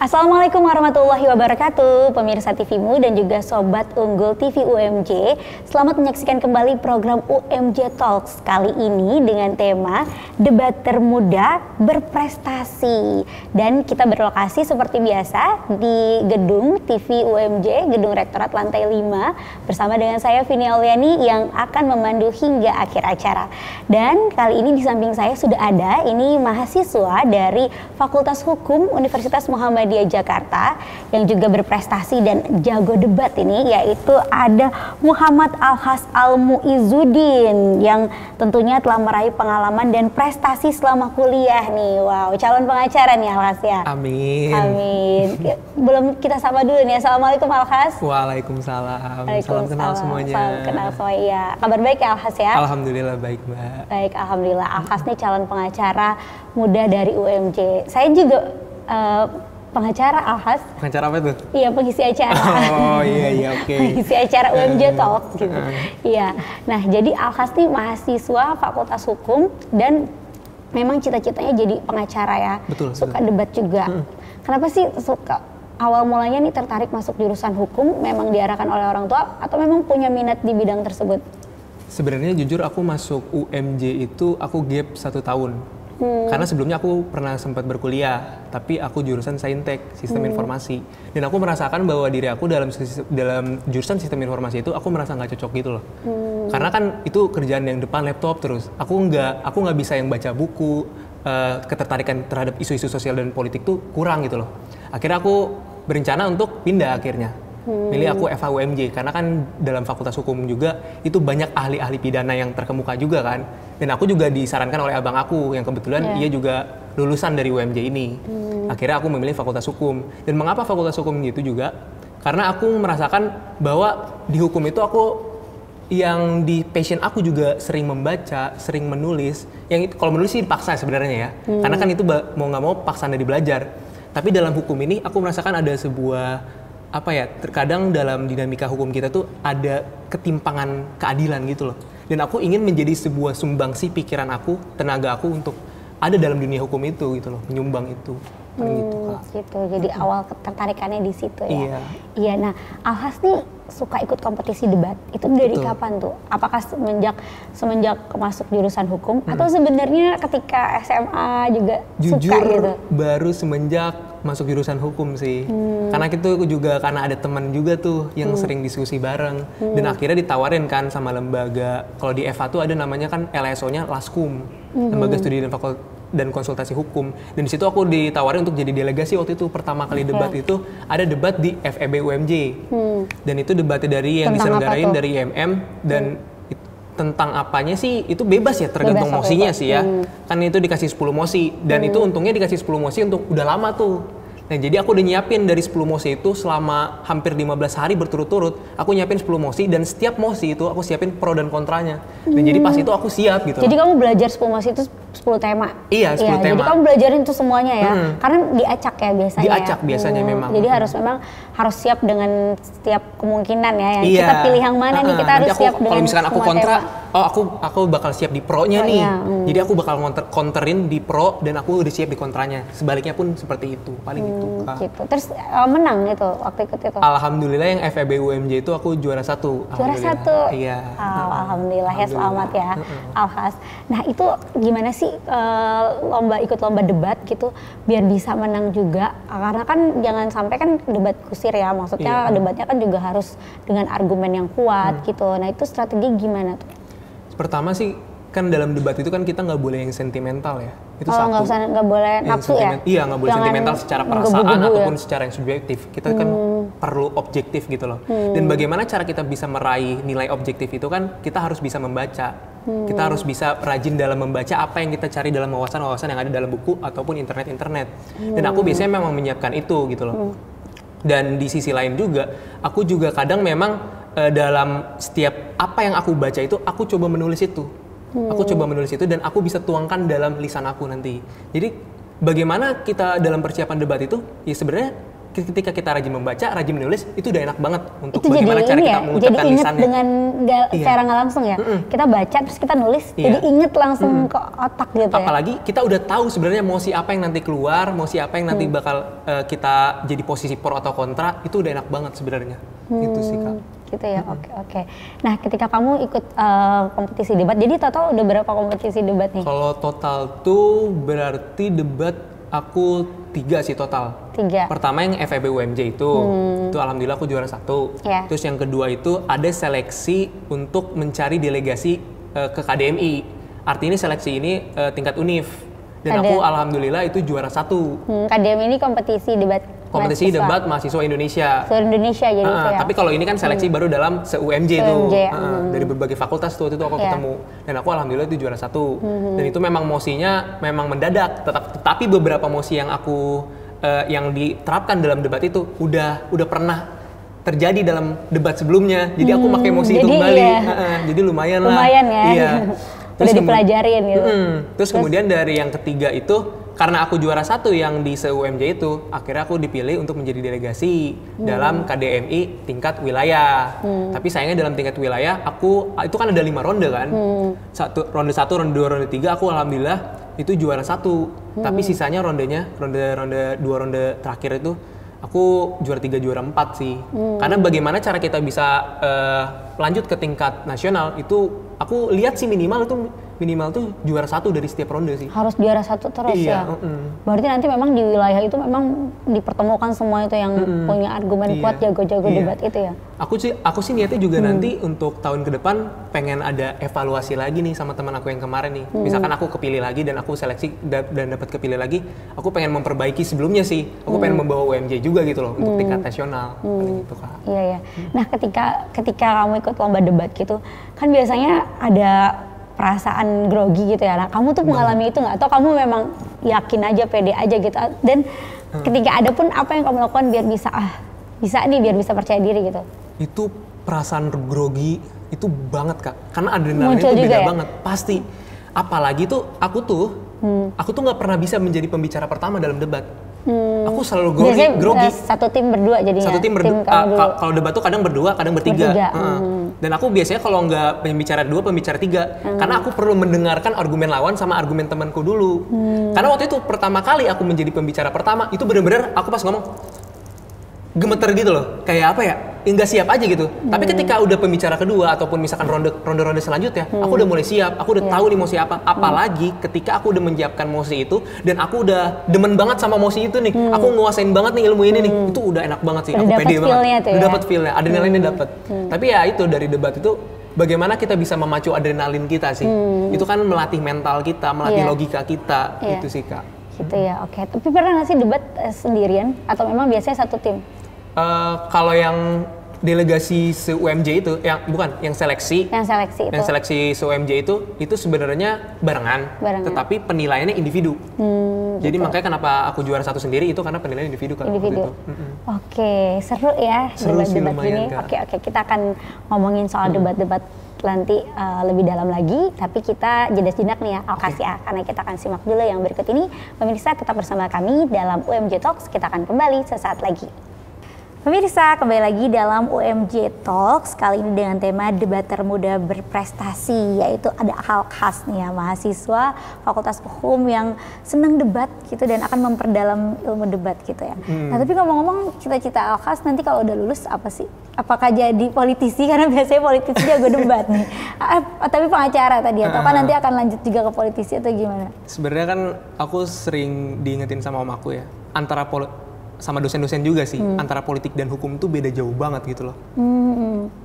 Assalamualaikum warahmatullahi wabarakatuh, pemirsa TVmu dan juga Sobat Unggul TV UMJ. Selamat menyaksikan kembali program UMJ Talks kali ini dengan tema Debat Termuda Berprestasi. Dan kita berlokasi seperti biasa di gedung TV UMJ, Gedung Rektorat Lantai 5, bersama dengan saya Vini Auliani yang akan memandu hingga akhir acara. Dan kali ini di samping saya sudah ada, ini mahasiswa dari Fakultas Hukum Universitas Muhammadiyah Jakarta yang juga berprestasi dan jago debat ini, yaitu ada Muhammad Alhas Al-Muizzuddin yang tentunya telah meraih pengalaman dan prestasi selama kuliah nih. Wow, calon pengacara nih Alhas ya. Amin. Amin. Belum kita sapa dulu nih. Assalamualaikum Alhas. Waalaikumsalam. Salam kenal semuanya. Salam kenal semuanya. Ya. Kabar baik ya Alhas ya? Alhamdulillah baik Mbak. Baik, Alhamdulillah. Alhas nih calon pengacara muda dari UMJ. Saya juga pengacara Alhas. Pengacara apa tuh? Iya, pengisi acara. Oh iya oke. Pengisi acara UMJ Talks gitu. Iya. Nah, jadi Alhas nih mahasiswa Fakultas Hukum dan memang cita-citanya jadi pengacara ya. Betul. Suka debat juga. Kenapa sih suka? Awal mulanya nih tertarik masuk jurusan hukum, memang diarahkan oleh orang tua atau memang punya minat di bidang tersebut? Sebenarnya jujur aku masuk UMJ itu aku gap 1 tahun. Karena sebelumnya aku pernah sempat berkuliah, tapi aku jurusan Saintek, Sistem Informasi. Dan aku merasakan bahwa diri aku dalam jurusan Sistem Informasi itu aku merasa nggak cocok gitu loh. Karena kan itu kerjaan yang depan laptop terus. Aku nggak bisa yang baca buku, ketertarikan terhadap isu-isu sosial dan politik tuh kurang gitu loh. Akhirnya aku berencana untuk pindah akhirnya. Milih aku FHUMJ karena kan dalam Fakultas Hukum juga itu banyak ahli-ahli pidana yang terkemuka juga kan. Dan aku juga disarankan oleh abang aku yang kebetulan dia juga lulusan dari UMJ ini. Akhirnya aku memilih Fakultas Hukum. Dan mengapa Fakultas Hukum gitu juga? Karena aku merasakan bahwa di hukum itu aku yang di passion aku juga sering membaca, sering menulis. Yang itu kalau menulis sih dipaksa sebenarnya ya. Karena kan itu mau nggak mau paksaan dari belajar. Tapi dalam hukum ini aku merasakan ada sebuah terkadang dalam dinamika hukum kita tuh ada ketimpangan keadilan gitu loh. Dan aku ingin menjadi sebuah sumbangsi pikiran aku, tenaga aku untuk ada dalam dunia hukum itu gitu loh, menyumbang itu. Gitu. Jadi awal ketertarikannya di situ ya. Iya. Iya. Nah, Alhas nih suka ikut kompetisi debat. Itu dari kapan tuh? Apakah semenjak masuk jurusan hukum atau sebenarnya ketika SMA juga suka gitu? Baru semenjak masuk jurusan hukum sih. Karena itu juga karena ada teman juga tuh yang sering diskusi bareng. Dan akhirnya ditawarin kan sama lembaga, kalau di FH tuh ada namanya kan LSO-nya Laskum, Lembaga Studi dan Konsultasi Hukum. Dan di situ aku ditawarin untuk jadi delegasi waktu itu. Pertama kali debat itu ada debat di FEB UMJ. Dan itu debatnya dari yang diselenggarain dari IMM dan tentang apanya sih itu bebas ya, tergantung mosinya sih ya. Kan itu dikasih 10 mosi dan itu untungnya dikasih 10 mosi untuk udah lama tuh. Nah, jadi aku udah nyiapin dari 10 mosi itu selama hampir 15 hari berturut-turut. Aku nyiapin 10 mosi dan setiap mosi itu aku siapin pro dan kontranya. Dan jadi pas itu aku siap gitu. Jadi kamu belajar 10 mosi itu 10 tema? Iya, 10 tema. Jadi kamu belajarin tuh semuanya ya? Karena diacak ya biasanya. Diacak biasanya memang. Jadi harus siap dengan setiap kemungkinan ya. Yang kita pilih yang mana nih, kita harus siap dengan kalau misalkan aku kontra, tema. aku bakal siap di pro-nya nih. Jadi aku bakal counterin di pro dan aku udah siap di kontranya. Sebaliknya pun seperti itu, paling itu. Gitu. Terus menang itu waktu ikut itu? Alhamdulillah yang FEB UMJ itu aku juara 1. Juara 1? Iya. Alhamdulillah ya, selamat ya Alhas. Nah itu gimana sih ikut lomba debat gitu biar bisa menang juga? Karena kan jangan sampai kan debat kusir ya, maksudnya debatnya kan juga harus dengan argumen yang kuat gitu. Nah itu strategi gimana tuh? Pertama sih kan dalam debat itu kan kita nggak boleh yang sentimental ya. Itu satu. Nggak boleh nafsu ya? Iya, nggak boleh sentimental secara perasaan ataupun secara yang subjektif. Kita kan perlu objektif gitu loh. Dan bagaimana cara kita bisa meraih nilai objektif itu kan kita harus bisa membaca. Kita harus bisa rajin dalam membaca apa yang kita cari dalam wawasan-wawasan yang ada dalam buku ataupun internet. Dan aku biasanya memang menyiapkan itu gitu loh. Dan di sisi lain juga, aku juga kadang memang dalam setiap apa yang aku baca itu, aku coba menulis itu. Aku coba menulis itu dan aku bisa tuangkan dalam lisan aku nanti. Jadi bagaimana kita dalam persiapan debat itu, ya sebenarnya ketika kita rajin membaca, rajin menulis, itu udah enak banget untuk itu bagaimana jadi cara ini kita ya, mengucapkan jadi inget lisannya. dengan secara nggak langsung ya. Kita baca terus kita nulis, jadi inget langsung ke otak gitu ya. Apalagi kita udah tahu sebenarnya emosi apa yang nanti keluar, emosi apa yang nanti bakal kita jadi posisi pro atau kontra, itu udah enak banget sebenarnya. Itu sih Kak. Gitu ya, oke. Nah, ketika kamu ikut kompetisi debat, jadi total udah berapa kompetisi debat nih? Kalau total tuh berarti debat aku 3 sih total. 3. Pertama yang FEB UMJ itu alhamdulillah aku juara 1. Yeah. Terus yang kedua itu ada seleksi untuk mencari delegasi ke KDMI. Artinya seleksi ini tingkat univ. Dan aku alhamdulillah itu juara 1. KDMI ini kompetisi debat mahasiswa Indonesia. Seluruh Indonesia jadi itu ya. Tapi kalau ini kan seleksi baru dalam se-UMJ itu. Dari berbagai fakultas tuh itu aku ketemu. Dan aku alhamdulillah itu juara 1. Dan itu memang mosinya memang mendadak. Tetapi beberapa mosi yang aku yang diterapkan dalam debat itu udah pernah terjadi dalam debat sebelumnya. Jadi aku pakai mosi itu kembali. Iya. Jadi lumayan lah. Lumayan ya. Iya. Udah dipelajarin gitu. Terus kemudian dari yang ketiga itu, karena aku juara 1 yang di se-UMJ itu, akhirnya aku dipilih untuk menjadi delegasi dalam KDMI tingkat wilayah. Tapi sayangnya dalam tingkat wilayah, itu kan ada 5 ronde kan. Ronde 1, ronde 2, ronde 3, aku alhamdulillah itu juara 1. Tapi sisanya ronde 2 ronde terakhir itu, aku juara 3, juara 4 sih. Karena bagaimana cara kita bisa lanjut ke tingkat nasional itu aku lihat sih minimal tuh juara 1 dari setiap ronde sih. Harus juara 1 terus ya. Berarti nanti memang di wilayah itu memang dipertemukan semua itu yang punya argumen kuat, jago-jago debat itu ya. Aku sih niatnya juga nanti untuk tahun ke depan pengen ada evaluasi lagi nih sama teman aku yang kemarin nih. Misalkan aku kepilih lagi dan aku seleksi dan dapat kepilih lagi, aku pengen memperbaiki sebelumnya sih. Aku pengen membawa UMJ juga gitu loh untuk tingkat nasional. Gitu Kak. Iya. Nah, ketika kamu ikut lomba debat gitu, kan biasanya ada perasaan grogi gitu ya. Nah, kamu tuh mengalami itu nggak? Atau kamu memang yakin aja, pede aja gitu? Dan ketika ada pun apa yang kamu lakukan biar biar bisa percaya diri gitu? Itu perasaan grogi itu banget Kak. Karena adrenalin itu beda banget. Pasti. Apalagi tuh aku tuh nggak pernah bisa menjadi pembicara pertama dalam debat. Aku selalu grogi. Satu tim berdua jadinya. Satu tim berdua. Kalau debat tuh kadang berdua, kadang bertiga. Dan aku biasanya kalau nggak pembicara 2, pembicara 3. Karena aku perlu mendengarkan argumen lawan sama argumen temanku dulu. Karena waktu itu pertama kali aku menjadi pembicara pertama, itu benar-benar aku pas ngomong gemeter gitu loh. Kayak apa ya? Nggak siap aja gitu. Tapi ketika udah pembicara kedua ataupun misalkan ronde selanjutnya, aku udah mulai siap, aku udah tahu nih mosi apa. Apalagi ketika aku udah menyiapkan mosi itu dan aku udah demen banget sama mosi itu nih. Aku nguasain banget nih ilmu ini nih. Itu udah enak banget sih. Aku pede banget. Udah dapet feel-nya, adrenalinnya dapet. Tapi ya itu dari debat itu bagaimana kita bisa memacu adrenalin kita sih. Itu kan melatih mental kita, melatih logika kita. Itu sih Kak. Gitu ya, oke. Tapi pernah nggak sih debat sendirian atau memang biasanya satu tim? Kalau yang delegasi se-UMJ itu, yang seleksi se-UMJ itu sebenarnya barengan, tetapi penilaiannya individu. Jadi gitu. Makanya kenapa aku juara 1 sendiri itu karena penilaian individu kan. Oke, seru ya debat-debat ini. Oke, kita akan ngomongin soal debat-debat nanti lebih dalam lagi, tapi kita jeda sejenak nih ya, karena kita akan simak dulu yang berikut ini. Pemirsa, tetap bersama kami dalam UMJ Talks, kita akan kembali sesaat lagi. Pemirsa, kembali lagi dalam UMJ Talks, kali ini dengan tema debat termuda berprestasi, yaitu ada hal khas nih ya, mahasiswa Fakultas Hukum yang senang debat gitu dan akan memperdalam ilmu debat gitu ya. Nah, tapi ngomong-ngomong cita-cita al khas nanti kalau udah lulus apa sih? Apakah jadi politisi? Karena biasanya politisi jago debat nih. Tapi pengacara tadi, atau kan nanti akan lanjut juga ke politisi atau gimana? Sebenarnya kan aku sering diingetin sama om aku ya, sama dosen-dosen juga sih, antara politik dan hukum tuh beda jauh banget gitu loh.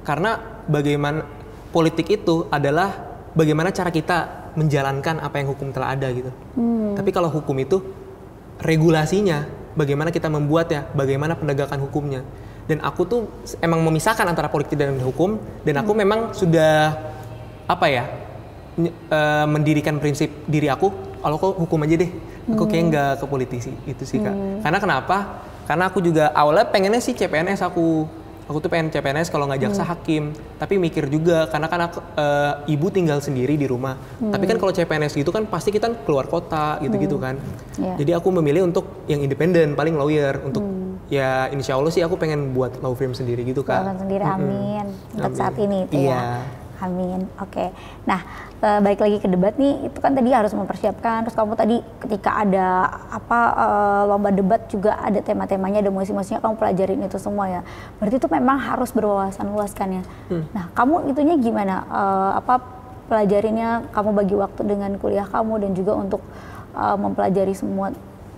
Karena bagaimana politik itu adalah bagaimana cara kita menjalankan apa yang hukum telah ada gitu. Tapi kalau hukum itu regulasinya, bagaimana kita membuatnya, bagaimana penegakan hukumnya. Dan aku tuh emang memisahkan antara politik dan hukum, dan aku memang sudah mendirikan prinsip diri aku, kalau kok hukum aja deh. Aku kayaknya nggak ke politisi, itu sih Kak. Karena kenapa? Karena aku juga awalnya pengennya sih CPNS aku tuh pengen CPNS kalau nggak jaksa hakim. Tapi mikir juga, karena kan aku, ibu tinggal sendiri di rumah. Tapi kan kalau CPNS gitu kan pasti kita keluar kota gitu-gitu kan. Jadi aku memilih untuk yang independen, paling lawyer, untuk ya insya Allah sih aku pengen buat law firm sendiri gitu Kak. Buat sendiri, amin. Untuk Amin. saat ini itu Iya. ya. Amin. Oke. Nah, balik lagi ke debat nih, itu kan tadi harus mempersiapkan. Terus kamu tadi ketika ada lomba debat juga ada tema-temanya, ada musik-musiknya, kamu pelajarin itu semua ya. Berarti itu memang harus berwawasan luas kan ya. Nah, kamu itunya gimana? Pelajarinnya, kamu bagi waktu dengan kuliah kamu dan juga untuk mempelajari semua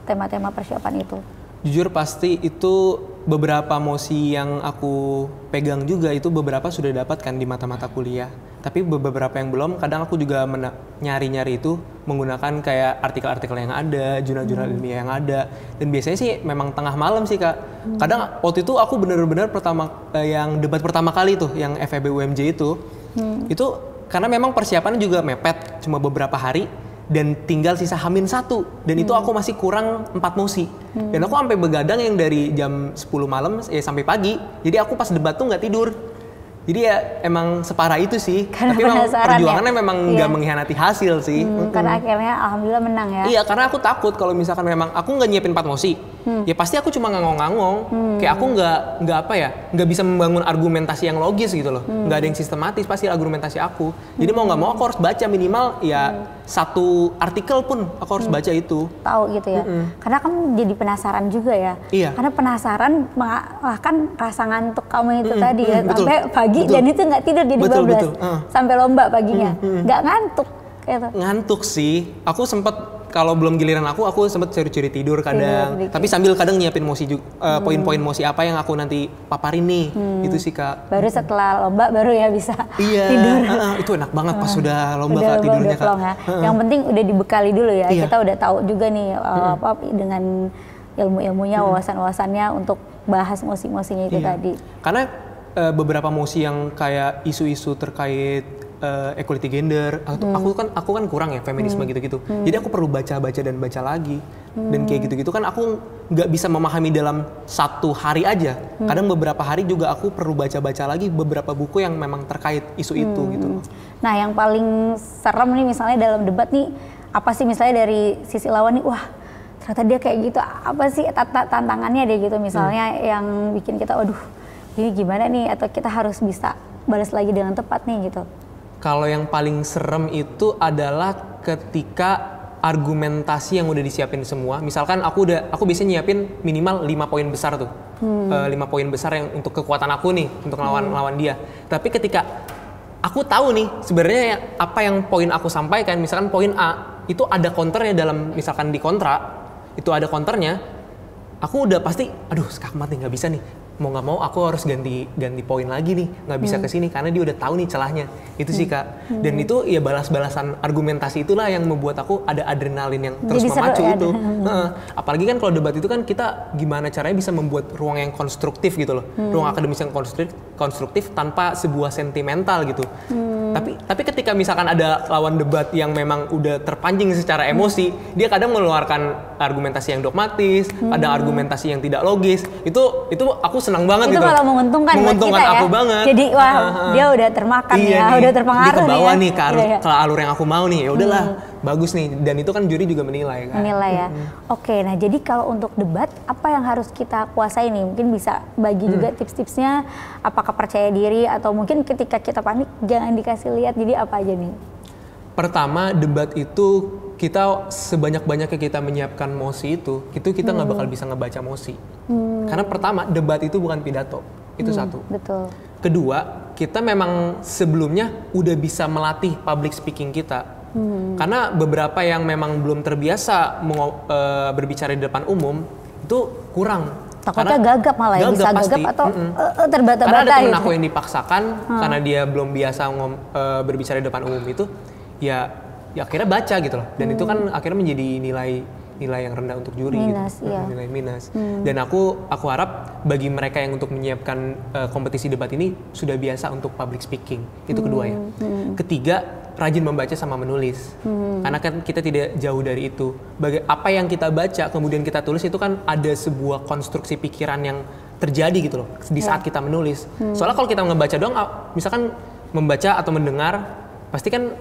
tema-tema persiapan itu? Jujur pasti itu beberapa mosi yang aku pegang juga itu beberapa sudah dapatkan di mata-mata kuliah. Tapi beberapa yang belum, kadang aku juga nyari-nyari itu menggunakan kayak artikel-artikel yang ada, jurnal-jurnal ilmiah yang ada. Dan biasanya sih memang tengah malam sih Kak. Kadang waktu itu aku benar-benar yang debat pertama kali tuh, yang FEB UMJ itu karena memang persiapannya juga mepet, cuma beberapa hari. Dan tinggal sisa H-1 dan itu aku masih kurang 4 mosi dan aku sampai begadang yang dari jam 10 malam sampai pagi, jadi aku pas debat tuh nggak tidur, jadi ya emang separah itu sih. Karena tapi memang perjuangannya ya? memang nggak mengkhianati hasil sih. Karena akhirnya alhamdulillah menang ya. Iya, karena aku takut kalau misalkan memang aku nggak nyiapin 4 mosi, ya pasti aku cuma ngangong-ngangong, kayak aku nggak bisa membangun argumentasi yang logis gitu loh, nggak ada yang sistematis pasti argumentasi aku. Jadi mau nggak mau aku harus baca minimal ya satu artikel pun aku harus baca itu. Tahu gitu ya. Karena kamu jadi penasaran juga ya. Iya. Karena penasaran mengalahkan rasa ngantuk kamu itu tadi ya, betul. sampai pagi dan itu nggak tidur jadi Betul, 12 betul. sampai lomba paginya, nggak ngantuk gitu. Ngantuk sih, aku sempet kalau belum giliran aku sempet curi-curi tidur kadang, Tidur, tapi sambil kadang nyiapin mosi juga, poin-poin mosi apa yang aku nanti paparin nih, itu sih Kak. Baru setelah lomba baru ya bisa Iya, tidur. Itu enak banget pas sudah lomba Udah Kak lomba, tidurnya udah Kak. plong ya. Yang penting udah dibekali dulu ya, Iya. kita udah tahu juga nih dengan ilmu-ilmunya, wawasan-wawasannya untuk bahas mosi-mosinya itu Iya. tadi. Karena beberapa mosi yang kayak isu-isu terkait equality gender, aku kan kurang ya feminisme gitu-gitu. Jadi aku perlu baca dan baca lagi. Dan kayak gitu-gitu kan aku nggak bisa memahami dalam satu hari aja. Kadang beberapa hari juga aku perlu baca lagi beberapa buku yang memang terkait isu itu gitu loh. Nah, yang paling serem nih misalnya dalam debat nih, apa sih misalnya dari sisi lawan nih, wah ternyata dia kayak gitu, apa sih tantangannya dia gitu misalnya yang bikin kita, waduh ini gimana nih, atau kita harus bisa balas lagi dengan tepat nih gitu. Kalau yang paling serem itu adalah ketika argumentasi yang udah disiapin semua. Misalkan aku biasanya nyiapin minimal 5 poin besar tuh. 5 poin besar yang untuk kekuatan aku nih, untuk lawan dia. Tapi ketika aku tahu nih sebenarnya apa yang poin aku sampaikan, misalkan poin A itu ada counternya dalam, misalkan di kontra itu ada counternya, aku udah pasti aduh skakmat nih, nggak bisa nih, mau nggak mau aku harus ganti poin lagi nih, nggak bisa kesini karena dia udah tahu nih celahnya. Itu sih Kak. Dan itu ya balas-balasan argumentasi itulah yang membuat aku ada adrenalin yang terus Jadi memacu seru, itu. Apalagi kan kalau debat itu kan kita gimana caranya bisa membuat ruang yang konstruktif gitu loh, ruang akademis yang konstruktif tanpa sebuah sentimental gitu. Tapi ketika misalkan ada lawan debat yang memang udah terpancing secara emosi, dia kadang mengeluarkan argumentasi yang dogmatis, ada argumentasi yang tidak logis. Itu aku senang banget itu gitu. kalau menguntungkan buat kita ya. Aku banget. Jadi wah dia udah termakan ya, nih, udah terpengaruh dia ke bawah nih ya. ke alur yang aku mau nih. Ya udahlah, bagus nih. Dan itu kan juri juga menilai kan. Menilai ya. Oke, nah jadi kalau untuk debat apa yang harus kita kuasai nih? Mungkin bisa bagi juga tips-tipsnya, apakah percaya diri atau mungkin ketika kita panik jangan dikasih lihat, jadi apa aja nih? Pertama, debat itu kita sebanyak-banyaknya kita menyiapkan mosi itu kita nggak bakal bisa ngebaca mosi. Karena pertama, debat itu bukan pidato. Itu satu. Betul. Kedua, kita memang sebelumnya udah bisa melatih public speaking kita. Karena beberapa yang memang belum terbiasa berbicara di depan umum itu kurang. Takutnya gagap malah ya, bisa gagap atau terbata-bata. Karena ada temen gitu. aku yang dipaksakan karena dia belum biasa berbicara di depan umum itu, ya akhirnya baca gitu loh. Dan itu kan akhirnya menjadi nilai yang rendah untuk juri minus, gitu. Iya. Nilai minus. Dan aku harap bagi mereka yang untuk menyiapkan kompetisi debat ini sudah biasa untuk public speaking. Itu kedua ya. Ketiga, rajin membaca sama menulis. Karena kan kita tidak jauh dari itu. Apa yang kita baca kemudian kita tulis itu kan ada sebuah konstruksi pikiran yang terjadi gitu loh di saat kita menulis. Soalnya kalau kita ngebaca doang, misalkan membaca atau mendengar, pasti kan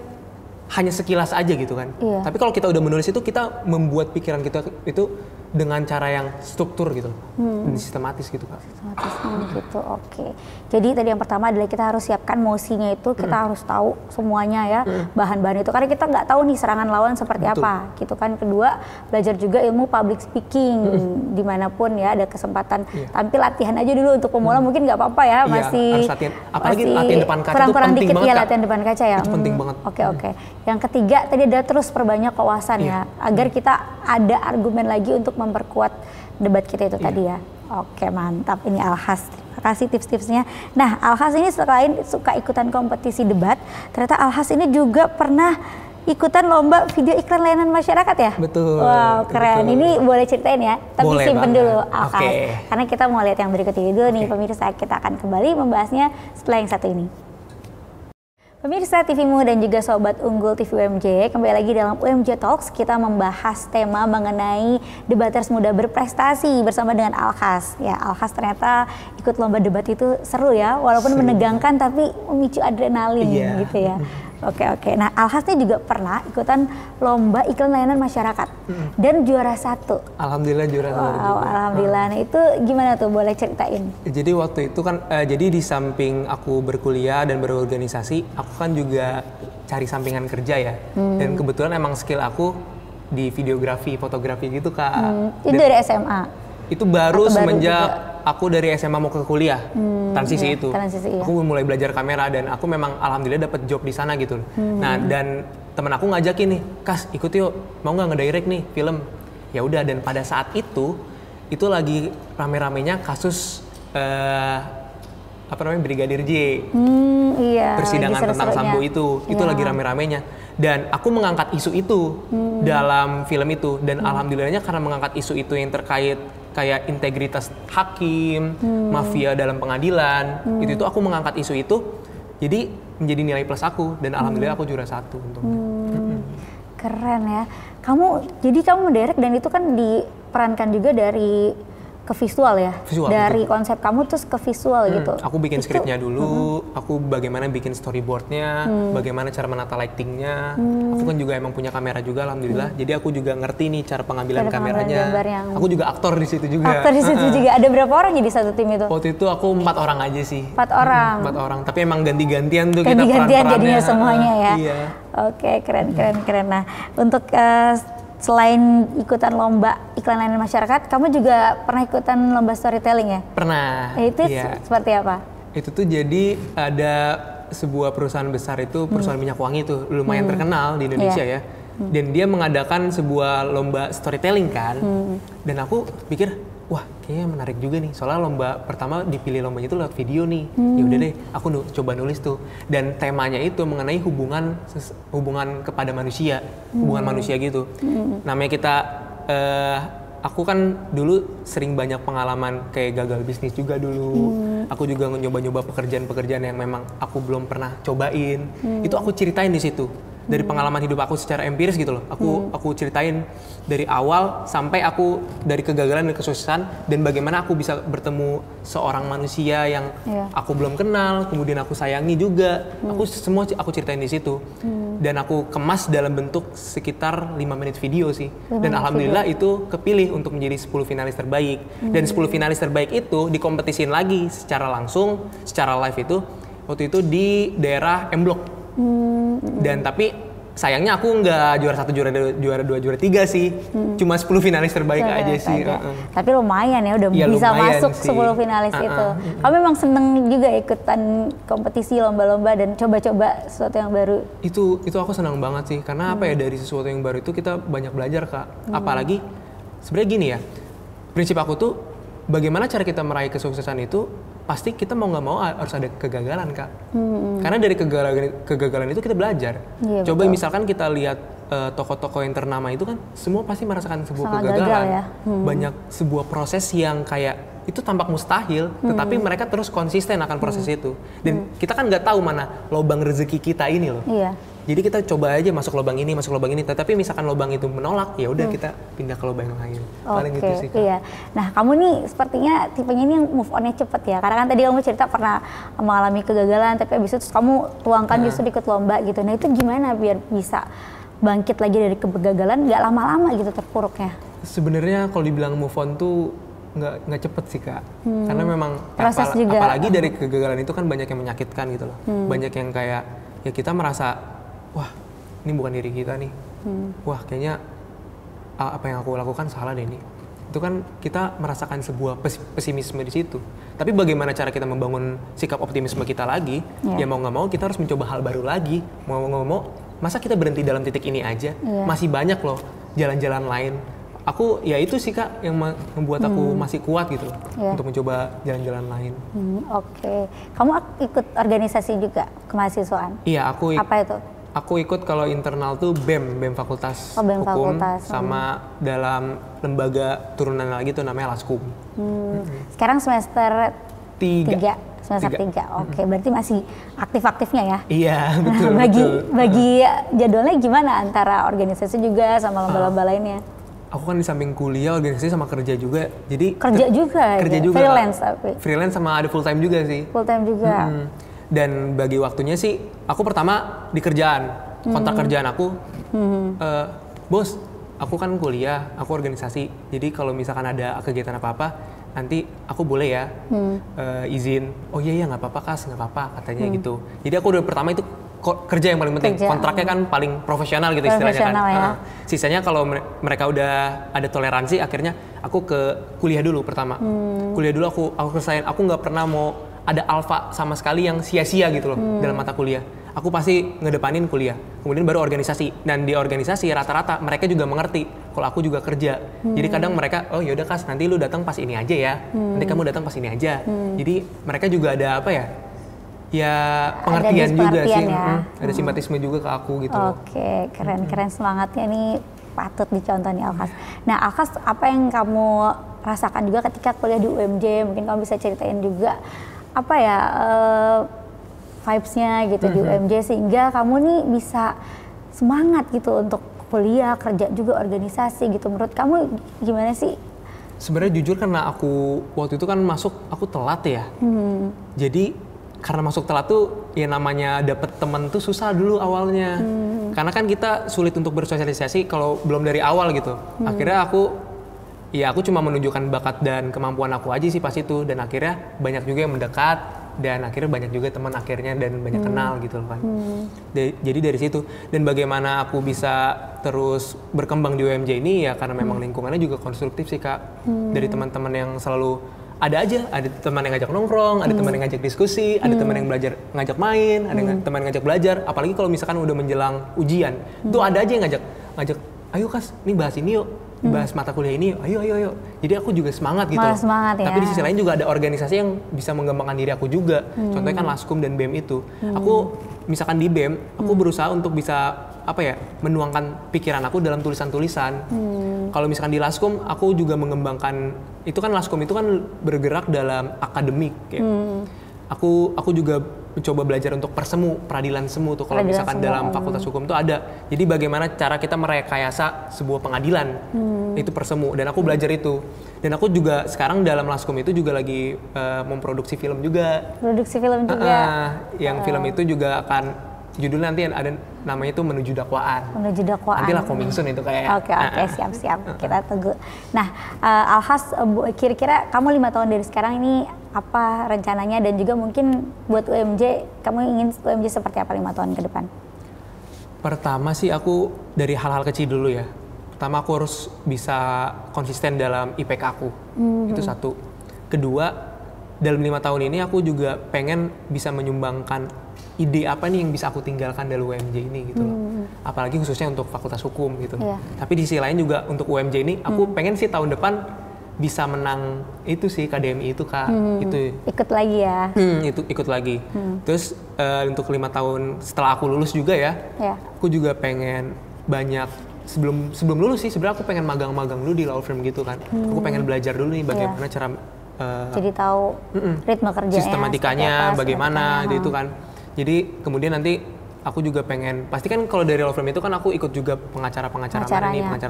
hanya sekilas aja gitu kan. Iya. Tapi kalau kita udah menulis itu, kita membuat pikiran kita itu dengan cara yang struktur gitu, dan sistematis gitu Kak. Sistematis gitu, oke. Jadi tadi yang pertama adalah kita harus siapkan mosinya itu, kita harus tahu semuanya ya, bahan-bahan itu. Karena kita nggak tahu nih serangan lawan seperti apa gitu kan. Kedua, belajar juga ilmu public speaking, dimanapun ya ada kesempatan. Tampil latihan aja dulu untuk pemula, mungkin nggak apa-apa ya, masih harus latihan. Apalagi latihan depan kaca kurang-kurang itu penting dikit banget, ya, Kak. latihan depan kaca ya. Itu penting banget. Oke. Yang ketiga tadi ada terus perbanyak wawasan ya, agar kita ada argumen lagi untuk memperkuat debat kita itu tadi ya. Oke, mantap. Ini Alhas. Terima kasih tips-tipsnya. Nah, Alhas ini selain suka ikutan kompetisi debat, ternyata Alhas ini juga pernah ikutan lomba video iklan layanan masyarakat ya? Betul. Wow, keren. Betul. Ini boleh ceritain ya, tapi Boleh simpen banget. dulu Alhas. Karena kita mau lihat yang berikut ini dulu nih, pemirsa. Kita akan kembali membahasnya setelah yang satu ini. Pemirsa TVmu dan juga Sobat Unggul TV UMJ, kembali lagi dalam UMJ Talks. Kita membahas tema mengenai debaters muda berprestasi bersama dengan Alhas. Ya, Alhas ternyata ikut lomba debat itu seru ya, walaupun menegangkan tapi memicu adrenalin gitu ya. Oke. Nah, Alhas ini juga pernah ikutan lomba iklan layanan masyarakat dan juara 1. Alhamdulillah juara 1 juga. Alhamdulillah. Nah, itu gimana tuh? Boleh ceritain? Jadi waktu itu kan, jadi di samping aku berkuliah dan berorganisasi, aku kan juga cari sampingan kerja ya. Dan kebetulan emang skill aku di videografi, fotografi gitu Kak. Itu dari SMA? Itu baru semenjak juga? Aku dari SMA mau ke kuliah, transisi itu. Aku mulai belajar kamera dan aku memang alhamdulillah dapat job di sana gitu. Nah, dan temen aku ngajakin nih, Kas ikut yuk, mau nggak ngedirect nih film? Ya udah, dan pada saat itu lagi rame-ramenya kasus Brigadir J. Persidangan tentang Sambo itu lagi rame-ramenya. Dan aku mengangkat isu itu dalam film itu, dan alhamdulillahnya karena mengangkat isu itu yang terkait kayak integritas hakim, mafia dalam pengadilan, itu aku mengangkat isu itu, jadi menjadi nilai plus aku, dan alhamdulillah aku juara 1 untungnya. Keren ya. Jadi kamu mendirect dan itu kan diperankan juga dari ke visual ya? Dari betul. Konsep kamu terus ke visual gitu? Aku bikin skripnya dulu, aku bagaimana bikin storyboardnya, bagaimana cara menata lightingnya. Aku kan juga emang punya kamera juga alhamdulillah, jadi aku juga ngerti nih cara pengambilan kameranya. Aku juga aktor di situ juga. Aktor di situ juga. Ada berapa orang jadi satu tim itu? Waktu itu aku 4 orang aja sih. 4 orang? 4 orang, tapi emang ganti-gantian tuh kita ganti-gantian jadinya semuanya ya? Iya. Oke, keren. Nah, untuk selain ikutan lomba iklan layanan masyarakat, kamu juga pernah ikutan lomba storytelling ya? Pernah. Itu seperti apa? Itu tuh jadi ada sebuah perusahaan besar itu, perusahaan minyak wangi itu lumayan terkenal di Indonesia ya. Dan dia mengadakan sebuah lomba storytelling kan. Dan aku pikir, wah kayaknya menarik juga nih. Soalnya lomba pertama dipilih lombanya itu lewat video nih. Ya udah deh, aku coba nulis tuh. Dan temanya itu mengenai hubungan kepada manusia, hubungan manusia gitu. Namanya kita, aku kan dulu sering banyak pengalaman kayak gagal bisnis juga dulu. Aku juga nyoba-nyoba pekerjaan-pekerjaan yang memang aku belum pernah cobain. Itu aku ceritain di situ. Dari pengalaman hidup aku secara empiris gitu loh. Aku ceritain dari awal sampai aku dari kegagalan dan kesuksesan, dan bagaimana aku bisa bertemu seorang manusia yang aku belum kenal, kemudian aku sayangi juga. Aku ceritain di situ. Dan aku kemas dalam bentuk sekitar 5 menit video sih. Dan alhamdulillah itu kepilih untuk menjadi 10 finalis terbaik. Dan 10 finalis terbaik itu dikompetisiin lagi secara langsung, secara live itu waktu itu di daerah M Block. Dan tapi sayangnya aku nggak juara 1, juara 2, juara 3 sih. Cuma 10 finalis terbaik aja sih. Tapi lumayan ya, udah bisa masuk sih. 10 finalis itu. Kamu memang seneng juga ikutan kompetisi lomba-lomba dan coba-coba sesuatu yang baru? Itu aku senang banget sih, karena apa ya, dari sesuatu yang baru itu kita banyak belajar Kak. Apalagi sebenarnya gini ya, prinsip aku tuh bagaimana cara kita meraih kesuksesan itu, pasti kita mau nggak mau harus ada kegagalan Kak. Karena dari kegagalan itu kita belajar. Coba betul. Misalkan kita lihat tokoh-tokoh yang ternama itu kan semua pasti merasakan sebuah kegagalan. Ya? Banyak sebuah proses yang kayak itu tampak mustahil, tetapi mereka terus konsisten akan proses itu. Dan kita kan nggak tahu mana lubang rezeki kita ini loh. Jadi kita coba aja masuk lubang ini, tetapi misalkan lubang itu menolak, ya udah kita pindah ke lubang yang lain. Paling gitu sih Kak. Iya. Nah, kamu nih sepertinya tipenya ini yang move on-nya cepet ya. Karena kan tadi kamu cerita pernah mengalami kegagalan, tapi abis itu terus kamu tuangkan justru ikut lomba gitu. Nah, itu gimana biar bisa bangkit lagi dari kegagalan, nggak lama-lama gitu terpuruknya? Sebenarnya kalau dibilang move on tuh nggak cepet sih Kak, karena memang Proses juga. apalagi dari kegagalan itu kan banyak yang menyakitkan gitu loh, banyak yang kayak ya kita merasa wah ini bukan diri kita nih, wah kayaknya apa yang aku lakukan salah deh nih. Itu kan kita merasakan sebuah pesimisme di situ. Tapi bagaimana cara kita membangun sikap optimisme kita lagi? Ya mau nggak mau kita harus mencoba hal baru lagi. Mau nggak mau, masa kita berhenti dalam titik ini aja? Masih banyak loh jalan-jalan lain. Aku ya itu sih Kak yang membuat aku masih kuat gitu untuk mencoba jalan-jalan lain. Oke. Kamu ikut organisasi juga kemahasiswaan? Iya, aku Apa itu? Aku ikut kalau internal tuh BEM Fakultas BEM Hukum, Fakultas. sama dalam lembaga turunan lagi tuh namanya Laskum. Sekarang semester 3. Semester 3. Oke, berarti masih aktif-aktifnya ya? Iya, betul. Bagi jadwalnya gimana antara organisasi juga sama lomba-lomba lainnya? Aku kan di samping kuliah, organisasi sama kerja juga. Jadi Kerja juga? Freelance tapi? Freelance sama ada full time juga sih. Full time juga? Dan bagi waktunya sih, aku pertama di kerjaan, kontrak kerjaan aku, bos, aku kan kuliah, aku organisasi, jadi kalau misalkan ada kegiatan apa-apa, nanti aku boleh ya izin. Oh iya nggak apa-apa Kas, nggak apa-apa katanya gitu. Jadi aku udah pertama itu kerja yang paling penting, kontraknya kan paling profesional gitu istilahnya kan. Ya. Sisanya kalau mereka udah ada toleransi, akhirnya aku ke kuliah dulu pertama. Kuliah dulu aku selesaiin, aku nggak pernah mau ada alfa sama sekali yang sia-sia gitu loh dalam mata kuliah. Aku pasti ngedepanin kuliah, kemudian baru organisasi. Dan di organisasi rata-rata mereka juga mengerti kalau aku juga kerja. Jadi kadang mereka, oh yaudah Kas, nanti lu datang pas ini aja ya, nanti kamu datang pas ini aja. Jadi mereka juga ada apa ya? Ya pengertian juga sih, ya. Ada simpatisme juga ke aku gitu. Oke, keren semangatnya nih patut dicontoh nih Alkas. Nah Alkas, apa yang kamu rasakan juga ketika kuliah di UMJ? Mungkin kamu bisa ceritain juga apa ya vibes-nya gitu di UMJ sehingga kamu nih bisa semangat gitu untuk kuliah, kerja juga organisasi gitu. Menurut kamu gimana sih? Sebenarnya jujur karena aku waktu itu kan masuk aku telat ya. Jadi karena masuk telat tuh ya namanya dapet temen tuh susah dulu awalnya. Karena kan kita sulit untuk bersosialisasi kalau belum dari awal gitu. Akhirnya aku cuma menunjukkan bakat dan kemampuan aku aja sih pas itu, dan akhirnya banyak juga yang mendekat dan akhirnya banyak juga teman akhirnya dan banyak kenal gitu loh kan. Jadi dari situ, dan bagaimana aku bisa terus berkembang di UMJ ini ya karena memang lingkungannya juga konstruktif sih Kak. Dari teman-teman yang selalu ada teman yang ngajak nongkrong, ada teman yang ngajak diskusi, ada teman yang ngajak main, ada teman yang ngajak belajar. Apalagi kalau misalkan udah menjelang ujian, tuh ada aja yang ngajak, ayo Kas, nih bahas ini yuk, bahas mata kuliah ini yuk, ayo. Jadi aku juga semangat gitu. Semangat ya. Tapi di sisi lain juga ada organisasi yang bisa mengembangkan diri aku juga. Contohnya kan Laskum dan BEM itu. Aku misalkan di BEM, aku berusaha untuk bisa menuangkan pikiran aku dalam tulisan-tulisan. Kalau misalkan di Laskum, aku juga mengembangkan, itu kan Laskum itu kan bergerak dalam akademik ya. Aku juga mencoba belajar untuk peradilan semu tuh kalau misalkan dalam fakultas hukum tuh ada. Jadi bagaimana cara kita merekayasa sebuah pengadilan, itu persemu, dan aku belajar itu. Dan aku juga sekarang dalam Laskum itu juga lagi memproduksi film juga. Produksi film juga. Yang film itu juga akan judulnya nanti ada namanya itu Menuju Dakwaan. Menuju Dakwaan. Nanti lah coming soon itu kayak. Oke, siap. Kita tunggu. Nah, Alhas, kira-kira kamu 5 tahun dari sekarang ini apa rencananya, dan juga mungkin buat UMJ, kamu ingin UMJ seperti apa 5 tahun ke depan? Pertama sih aku dari hal-hal kecil dulu ya. Pertama aku harus bisa konsisten dalam IPK aku. Itu satu. Kedua, dalam 5 tahun ini aku juga pengen bisa menyumbangkan ide apa nih yang bisa aku tinggalkan dari UMJ ini gitu loh. Apalagi khususnya untuk fakultas hukum gitu. Tapi di sisi lain juga untuk UMJ ini aku pengen sih tahun depan bisa menang itu sih KDMI itu Kak. Itu ikut lagi ya. Itu ikut lagi. Terus untuk 5 tahun setelah aku lulus juga ya. Aku juga pengen banyak sebelum lulus sih sebenarnya aku pengen magang-magang dulu di law firm gitu kan. Aku pengen belajar dulu nih bagaimana cara jadi tahu ritme kerjanya, sistematikanya bagaimana gitu kan. Jadi kemudian nanti aku juga pengen, pasti kan kalau dari law firm itu kan aku ikut juga pengacara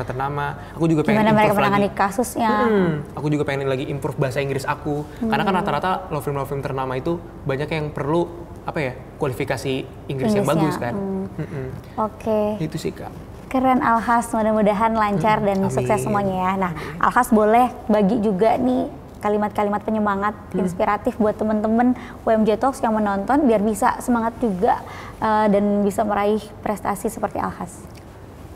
ternama. Aku juga pengen gimana mereka improve menangani lagi kasusnya. Aku juga pengen lagi improve bahasa Inggris aku. Karena kan rata-rata law firm ternama itu banyak yang perlu kualifikasi Inggris yang bagus kan. Oke. Itu sih Kak. Keren Alhas, mudah-mudahan lancar dan Amin. sukses semuanya ya. Nah, Alhas boleh bagi juga nih kalimat-kalimat penyemangat inspiratif buat teman-teman UMJ Talks yang menonton biar bisa semangat juga dan bisa meraih prestasi seperti Alhas.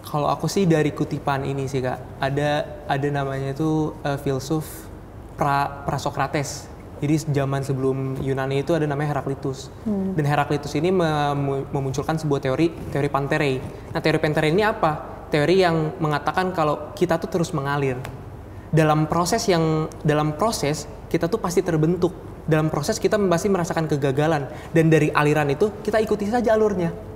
Kalau aku sih dari kutipan ini sih Kak, ada namanya itu filsuf Prasokrates. Jadi zaman sebelum Yunani itu ada namanya Heraklitus. Dan Heraklitus ini memunculkan sebuah teori Panterei. Nah, teori Panterei ini apa? Teori yang mengatakan kalau kita tuh terus mengalir. Dalam proses kita tuh pasti terbentuk. Dalam proses kita pasti merasakan kegagalan. Dan dari aliran itu kita ikuti saja alurnya.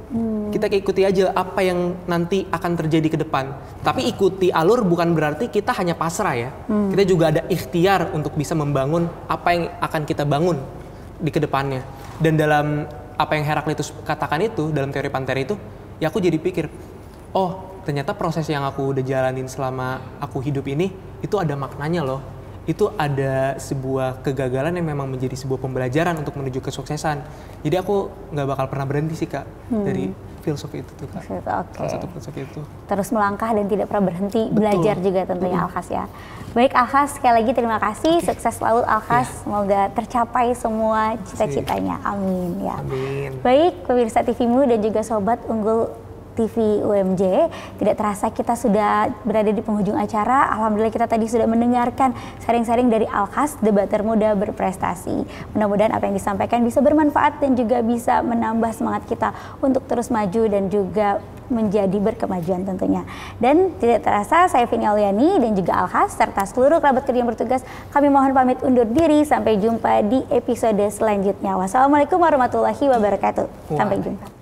Kita ikuti aja apa yang nanti akan terjadi ke depan. Tapi ikuti alur bukan berarti kita hanya pasrah ya. Kita juga ada ikhtiar untuk bisa membangun apa yang akan kita bangun di kedepannya. Dan dalam apa yang Heraklitus katakan itu, dalam teori Panterei itu, ya aku jadi pikir, oh ternyata proses yang aku udah jalanin selama aku hidup ini, itu ada maknanya loh. Itu ada sebuah kegagalan yang memang menjadi sebuah pembelajaran untuk menuju kesuksesan. Jadi aku nggak bakal pernah berhenti sih Kak dari filsuf itu tuh Kak. Salah satu filsuf itu. Terus melangkah dan tidak pernah berhenti. Betul. Belajar juga tentunya Alhas ya. Baik Alhas, sekali lagi terima kasih. Sukses selalu Alhas. Semoga tercapai semua cita-citanya. Amin ya. Amin. Baik pemirsa TVmu dan juga Sobat Unggul TV UMJ, tidak terasa kita sudah berada di penghujung acara. Alhamdulillah kita tadi sudah mendengarkan sharing-sharing dari Alhas, debater muda berprestasi. Mudah-mudahan apa yang disampaikan bisa bermanfaat dan juga bisa menambah semangat kita untuk terus maju dan juga menjadi berkemajuan tentunya. Dan tidak terasa saya Vini Auliani dan juga Alhas serta seluruh kerabat kerja yang bertugas, kami mohon pamit undur diri. Sampai jumpa di episode selanjutnya. Wassalamualaikum warahmatullahi wabarakatuh. Sampai jumpa.